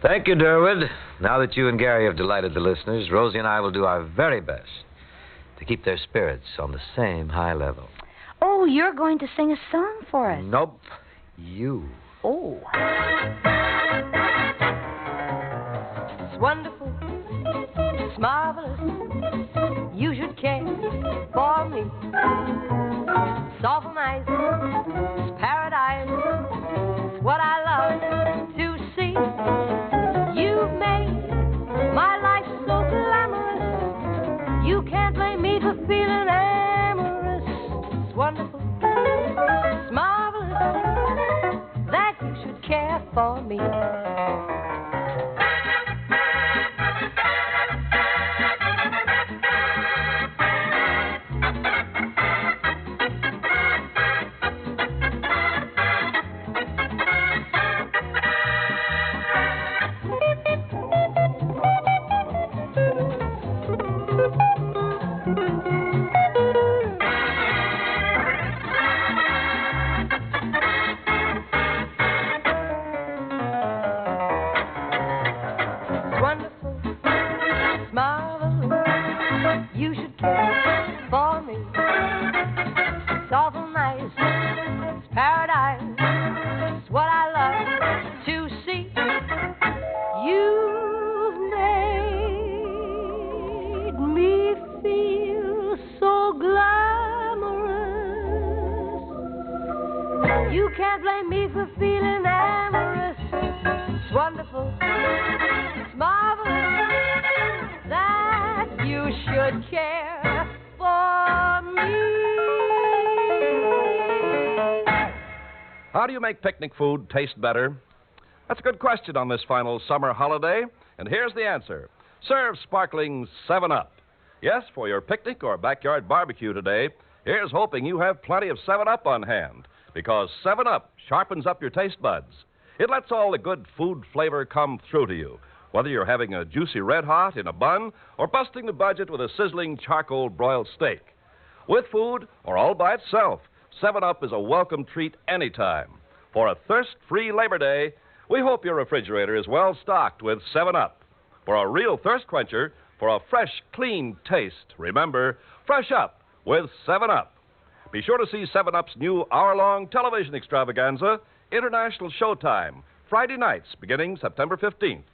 Thank you, Durwood. Now that you and Gary have delighted the listeners, Rosie and I will do our very best to keep their spirits on the same high level. Oh, you're going to sing a song for us. Nope. You. Oh. It's wonderful. It's marvelous. You should care for me. It's awful nice. It's paradise. It's what I love to see. You've made my life so glamorous. You can't blame me for feeling amorous. It's wonderful. It's marvelous that you should care for me. You can't blame me for feeling amorous. It's wonderful. It's marvelous that you should care for me. How do you make picnic food taste better? That's a good question on this final summer holiday, and here's the answer. Serve sparkling 7-Up. Yes, for your picnic or backyard barbecue today, here's hoping you have plenty of 7-Up on hand, because 7-Up sharpens up your taste buds. It lets all the good food flavor come through to you, whether you're having a juicy Red Hot in a bun or busting the budget with a sizzling charcoal broiled steak. With food or all by itself, 7-Up is a welcome treat anytime. For a thirst-free Labor Day, we hope your refrigerator is well stocked with 7-Up. For a real thirst quencher, for a fresh, clean taste, remember, fresh up with 7-Up. Be sure to see 7-Up's new hour-long television extravaganza, International Showtime, Friday nights beginning September 15th.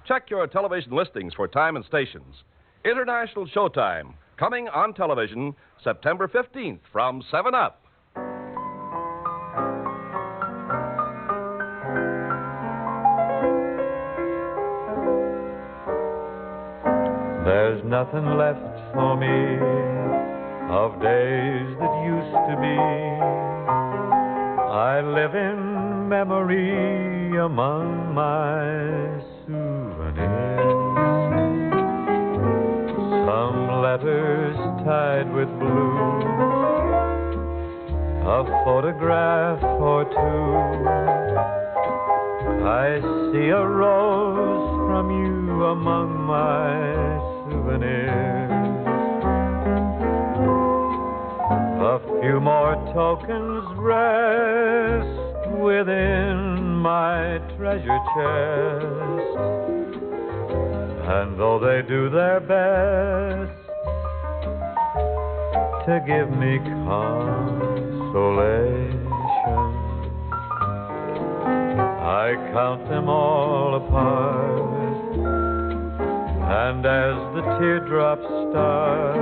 Check your television listings for time and stations. International Showtime, coming on television September 15th from 7-Up. There's nothing left for me of days that used to be. I live in memory among my souvenirs. Some letters tied with blue, a photograph or two. I see a rose from you among my souvenirs. A few more tokens rest within my treasure chest, and though they do their best to give me consolation, I count them all apart, and as the teardrops start,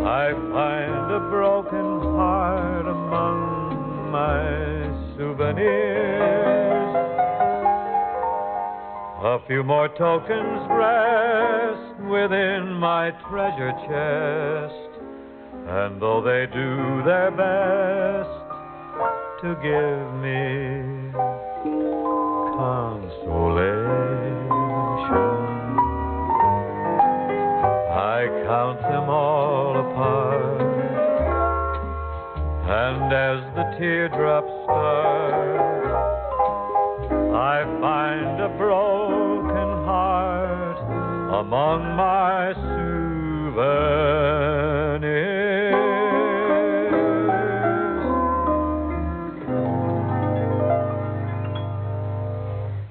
I find a broken heart among my souvenirs. A few more tokens rest within my treasure chest, and though they do their best to give me consolation, I count them all apart, and as the teardrops start, I find a broken heart among my souvenirs.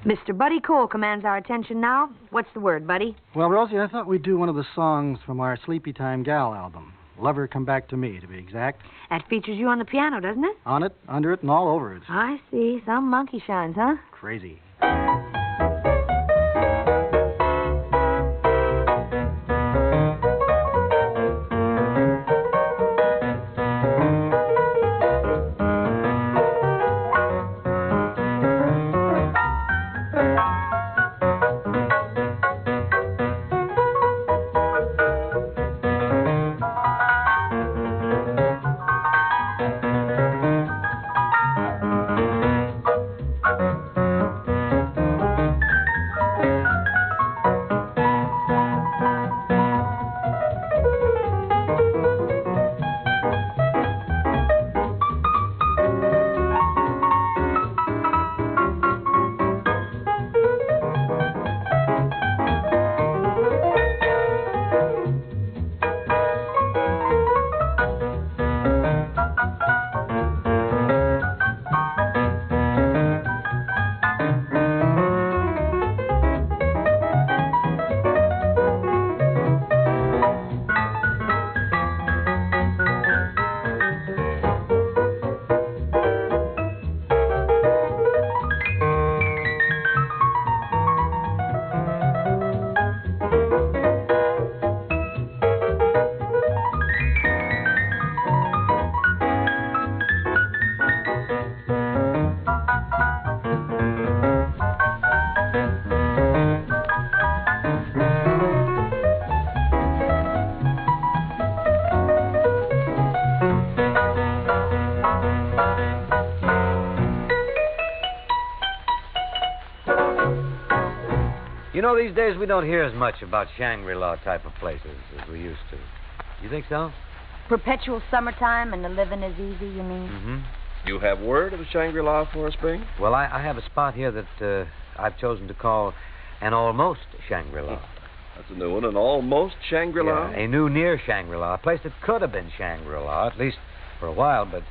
Mr. Buddy Cole commands our attention now. What's the word, Buddy? Well, Rosie, I thought we'd do one of the songs from our Sleepy Time Gal album. Lover Come Back to Me, to be exact. That features you on the piano, doesn't it? On it, under it, and all over it. I see. Some monkey shines, huh? Crazy. You know, these days we don't hear as much about Shangri-La type of places as we used to. You think so? Perpetual summertime and the living is easy, you mean? Mm-hmm. You have word of a Shangri-La for us, Bing? Well, I have a spot here that I've chosen to call an almost Shangri-La. That's a new one, an almost Shangri-La? Yeah, a new near Shangri-La, a place that could have been Shangri-La, at least for a while, but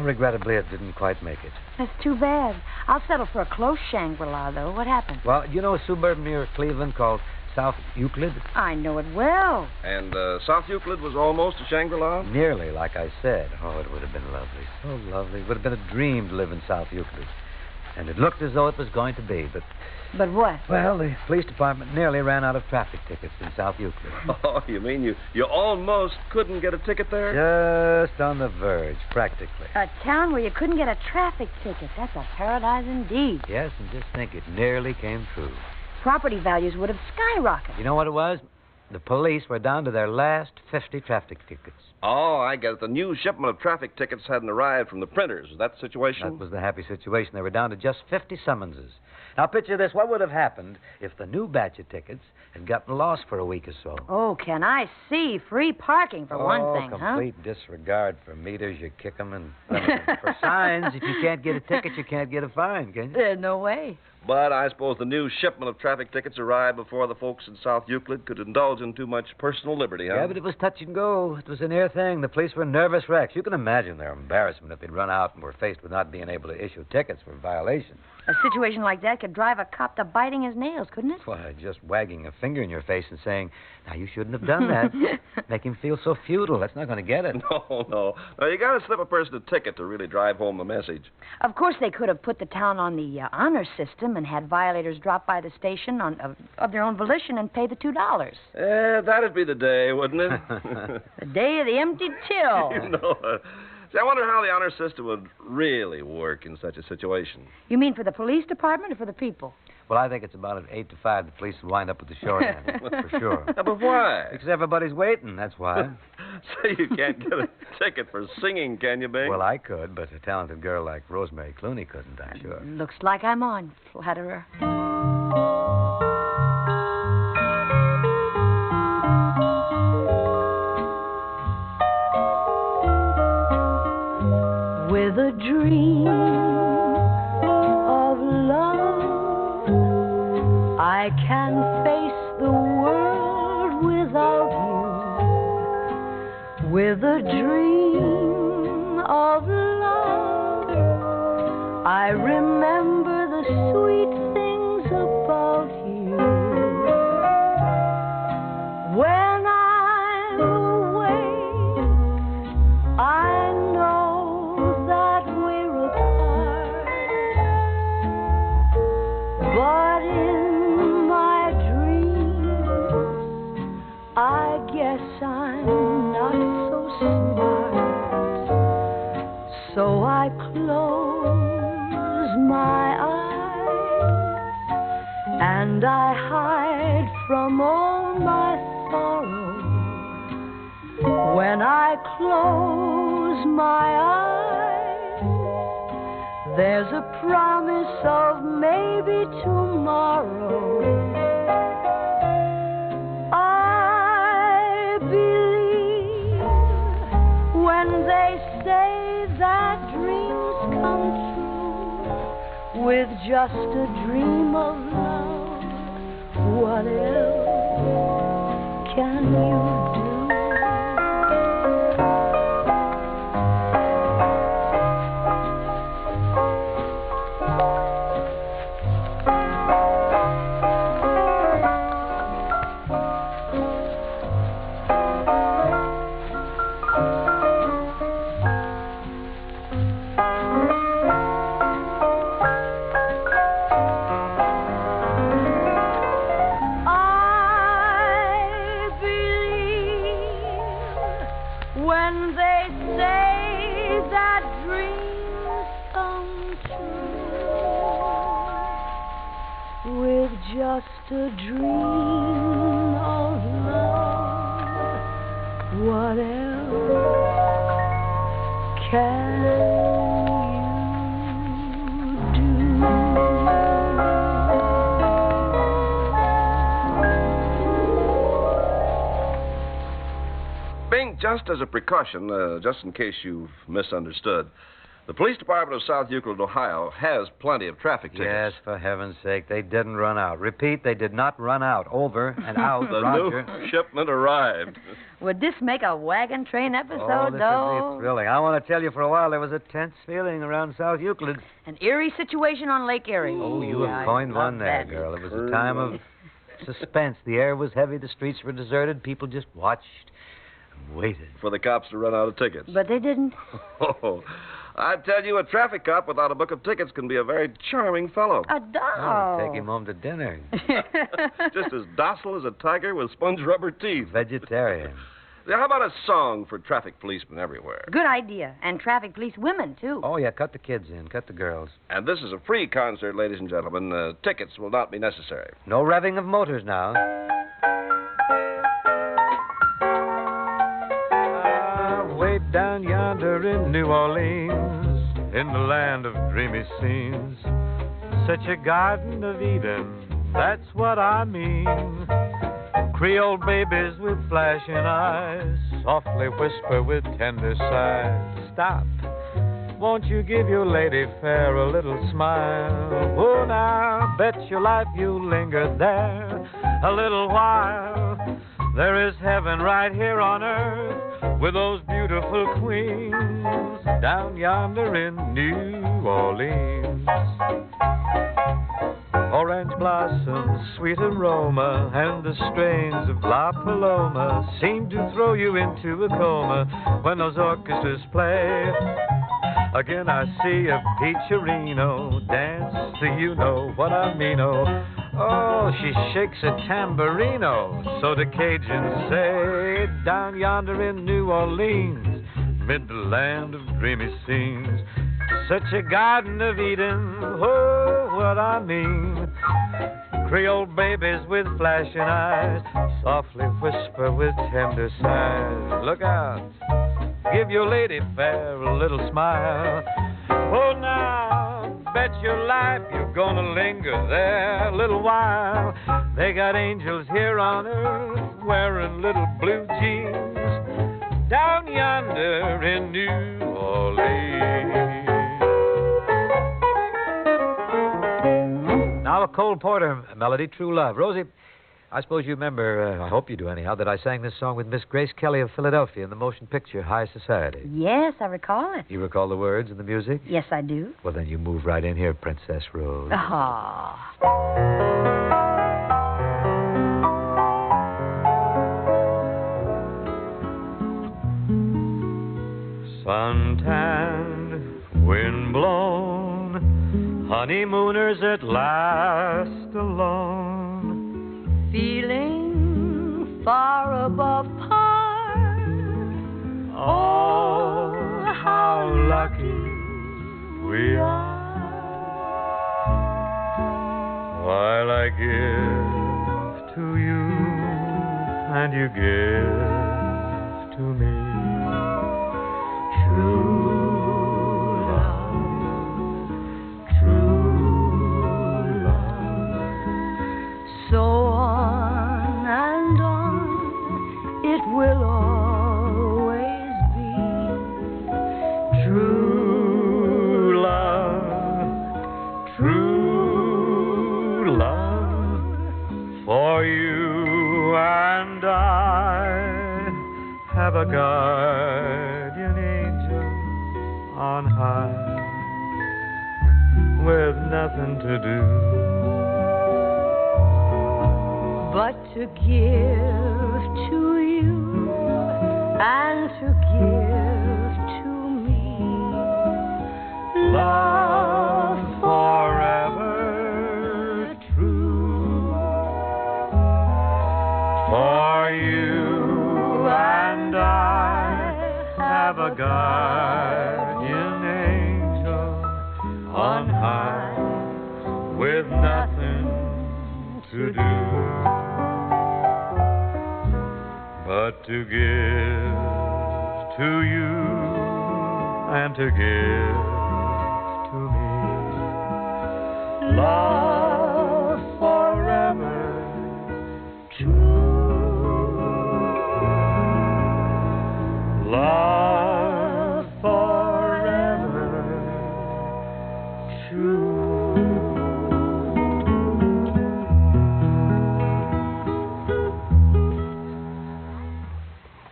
regrettably it didn't quite make it. That's too bad. I'll settle for a close Shangri-La, though. What happened? Well, you know a suburb near Cleveland called South Euclid? I know it well. And South Euclid was almost a Shangri-La? Nearly, like I said. Oh, it would have been lovely. So lovely. It would have been a dream to live in South Euclid. And it looked as though it was going to be, but... But what? Well, the police department nearly ran out of traffic tickets in South Euclid. Oh, you mean you almost couldn't get a ticket there? Just on the verge, practically. A town where you couldn't get a traffic ticket. That's a paradise indeed. Yes, and just think, it nearly came true. Property values would have skyrocketed. You know what it was? The police were down to their last 50 traffic tickets. Oh, I get it. The new shipment of traffic tickets hadn't arrived from the printers. Is that the situation? That was the happy situation. They were down to just 50 summonses. Now, picture this. What would have happened if the new batch of tickets had gotten lost for a week or so? Oh, can I see? Free parking for one thing, complete disregard for meters. You kick them and... for signs, if you can't get a ticket, you can't get a fine, can you? There's no way. But I suppose the new shipment of traffic tickets arrived before the folks in South Euclid could indulge in too much personal liberty, huh? Yeah, but it was touch and go. It was a near thing. The police were nervous wrecks. You can imagine their embarrassment if they'd run out and were faced with not being able to issue tickets for violation. A situation like that could drive a cop to biting his nails, couldn't it? Why, just wagging a finger in your face and saying, now, you shouldn't have done that. Make him feel so futile. That's not going to get it. No. Now, you got to slip a person a ticket to really drive home the message. Of course, they could have put the town on the honor system and had violators drop by the station of their own volition and pay the $2. That'd be the day, wouldn't it? The day of the empty till. You know, see, I wonder how the honor system would really work in such a situation. You mean for the police department or for the people? Well, I think it's about at 8 to 5 the police will wind up with the short end, for sure. But why? Because everybody's waiting, that's why. So you can't get a ticket for singing, can you, Bing? Well, I could, but a talented girl like Rosemary Clooney couldn't, I'm sure. Looks like I'm on, flatterer. With a dream of love, I can face the world without you. With a dream of love, I remember the sweet So I close my eyes and I hide from all my sorrow. When I close my eyes, there's a promise of maybe tomorrow. I believe when they say that dreams come true with just a dream of love. What else can you do? When they say that dreams come true with just a dream of love, what else can you Just as a precaution, just in case you've misunderstood, the Police Department of South Euclid, Ohio, has plenty of traffic tickets. Yes, for heaven's sake, they didn't run out. Repeat, they did not run out. Over and out, The Roger. new shipment arrived. Would this make a wagon train episode, Oh, this would though? be thrilling. I want to tell you, for a while, there was a tense feeling around South Euclid. An eerie situation on Lake Erie. Oh, you Yeah, have coined I love one there, that. girl. It was a time of suspense. The air was heavy, the streets were deserted, people just watched and waited. For the cops to run out of tickets. But they didn't. Oh, I tell you, a traffic cop without a book of tickets can be a very charming fellow. A dog. Oh, take him home to dinner. Just as docile as a tiger with sponge rubber teeth. Vegetarian. How about a song for traffic policemen everywhere? Good idea. And traffic police women, too. Oh, yeah, cut the kids in, cut the girls. And this is a free concert, ladies and gentlemen. Tickets will not be necessary. No revving of motors now. Way down yonder in New Orleans, in the land of dreamy scenes, such a garden of Eden, that's what I mean. Creole babies with flashing eyes, softly whisper with tender sighs, stop, won't you give your lady fair a little smile? Oh, now, bet your life you'll linger there a little while. There is heaven right here on earth with those beautiful queens down yonder in New Orleans. Orange blossoms, sweet aroma, and the strains of La Paloma seem to throw you into a coma when those orchestras play. Again I see a peacherino dance to you know what I mean, oh, she shakes a tambourino, so the Cajuns say, down yonder in New Orleans, mid the land of dreamy scenes, such a garden of Eden, oh, what I mean. Creole babies with flashing eyes, softly whisper with tender sighs, look out, give your lady fair a little smile. Oh, now, bet your life you're gonna linger there a little while. They got angels here on earth wearing little blue jeans down yonder in New Orleans. Now a Cole Porter melody, True Love. Rosie, I suppose you remember, I hope you do anyhow, that I sang this song with Miss Grace Kelly of Philadelphia in the motion picture High Society. Yes, I recall it. You recall the words and the music? Yes, I do. Well, then you move right in here, Princess Rose. Ah. Suntanned, wind-blown, honeymooners at last alone, feeling far above par. oh, how lucky we are. While I give to you and you give to me true love, true love. So on and on it will always be true love, true love. For you and I have a guardian angel on high with nothing to do but to give to you and to give to me love forever true. For you and I have a guardian angel on high with nothing to do but to give to you and to give to me love forever true, love forever true.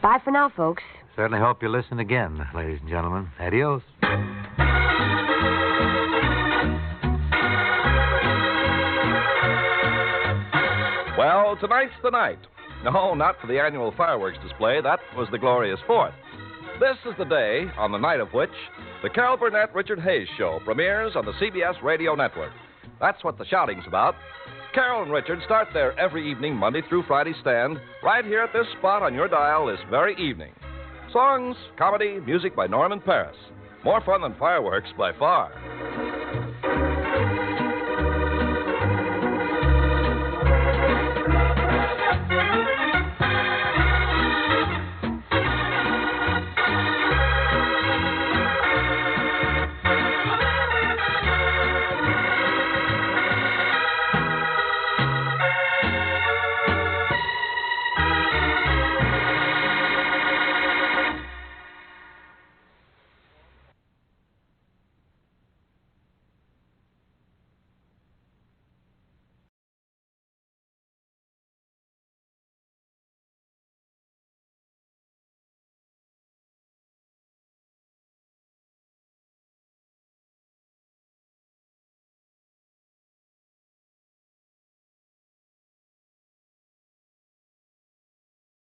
Bye for now, folks. Certainly hope you listen again, ladies and gentlemen. Adios. Well, tonight's the night. No, not for the annual fireworks display. That was the glorious 4th. This is the day on the night of which the Carol Burnett Richard Hayes Show premieres on the CBS Radio Network. That's what the shouting's about. Carol and Richard start their every evening, Monday through Friday stand right here at this spot on your dial this very evening. Songs, comedy, music by Norman Paris. More fun than fireworks by far.